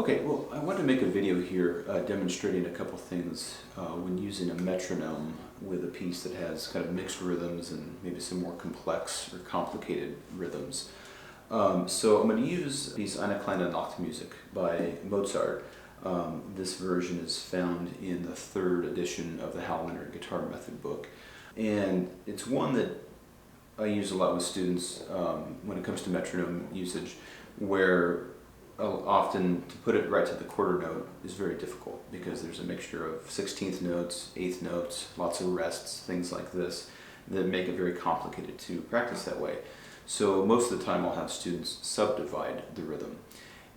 Okay, well, I want to make a video here demonstrating a couple things when using a metronome with a piece that has kind of mixed rhythms and maybe some more complex or complicated rhythms. So I'm going to use a piece Eine kleine Nachtmusik by Mozart. This version is found in the third edition of the Hal Leonard Guitar Method book. And it's one that I use a lot with students when it comes to metronome usage, where often to put it right to the quarter note is very difficult because there's a mixture of 16th notes, 8th notes, lots of rests, things like this that make it very complicated to practice that way. So most of the time I'll have students subdivide the rhythm.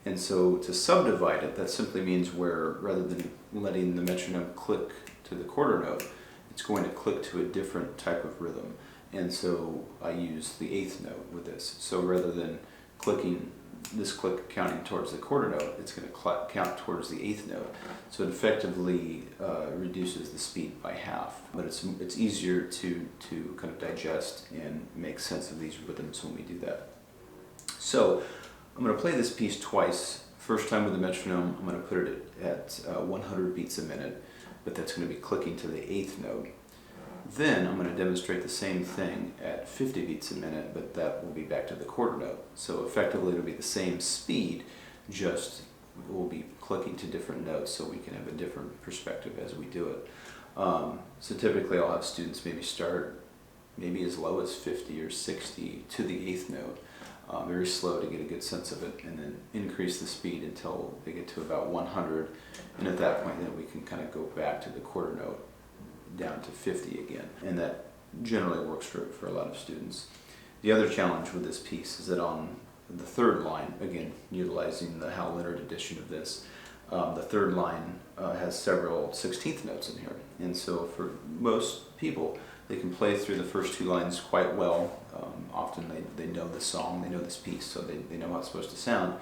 And so to subdivide it, that simply means where rather than letting the metronome click to the quarter note, it's going to click to a different type of rhythm. And so I use the 8th note with this. So rather than clicking this click counting towards the quarter note, it's going to count towards the 8th note. So it effectively reduces the speed by half. But it's easier to kind of digest and make sense of these rhythms when we do that. So I'm going to play this piece twice. First time with the metronome, I'm going to put it at 100 beats a minute, but that's going to be clicking to the 8th note. Then I'm going to demonstrate the same thing at 50 beats a minute, but that will be back to the quarter note. So effectively it'll be the same speed, just we'll be clicking to different notes so we can have a different perspective as we do it. So typically I'll have students maybe start maybe as low as 50 or 60 to the 8th note, very slow to get a good sense of it, and then increase the speed until they get to about 100, and at that point then we can kind of go back to the quarter note down to 50 again, and that generally works for a lot of students. The other challenge with this piece is that on the third line, again utilizing the Hal Leonard edition of this, the third line has several 16th notes in here, and so for most people they can play through the first two lines quite well. Often they know the song, they know this piece, so they know how it's supposed to sound.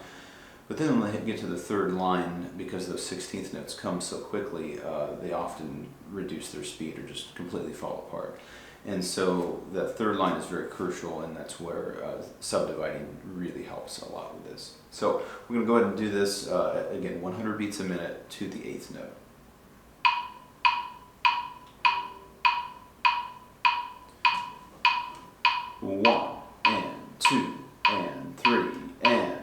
But then when they get to the third line, because those 16th notes come so quickly, they often reduce their speed or just completely fall apart. And so that third line is very crucial, and that's where subdividing really helps a lot with this. So we're going to go ahead and do this, again, 100 beats a minute to the 8th note. 1 and 2 and 3 and.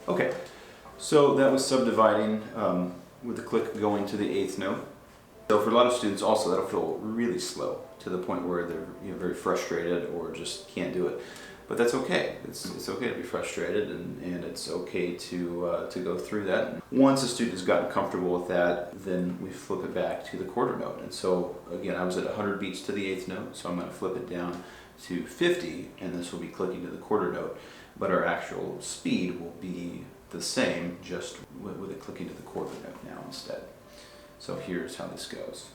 Okay, so that was subdividing with the click going to the 8th note. So for a lot of students also that'll feel really slow to the point where they're very frustrated or just can't do it. But that's okay. It's okay to be frustrated, and it's okay to go through that. Once a student has gotten comfortable with that, then we flip it back to the quarter note. And so again, I was at 100 beats to the 8th note, so I'm going to flip it down to 50, and this will be clicking to the quarter note. But our actual speed will be the same, just with it clicking to the quarter note now instead. So here's how this goes.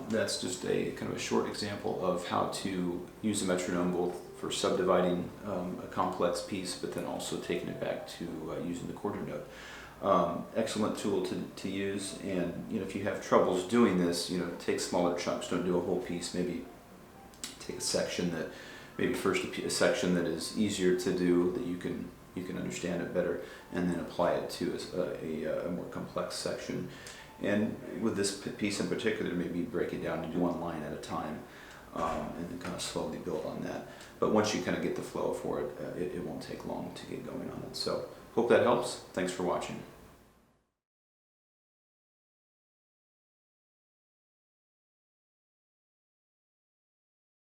That's just a kind of a short example of how to use a metronome both for subdividing a complex piece, but then also taking it back to using the quarter note. Excellent tool to use, and if you have troubles doing this, take smaller chunks. Don't do a whole piece. Maybe take a section that, maybe first a section that is easier to do, that you can understand it better, and then apply it to a more complex section. And with this piece in particular, maybe break it down and do one line at a time, and then kind of slowly build on that. But once you kind of get the flow for it, it won't take long to get going on it. So hope that helps. Thanks for watching.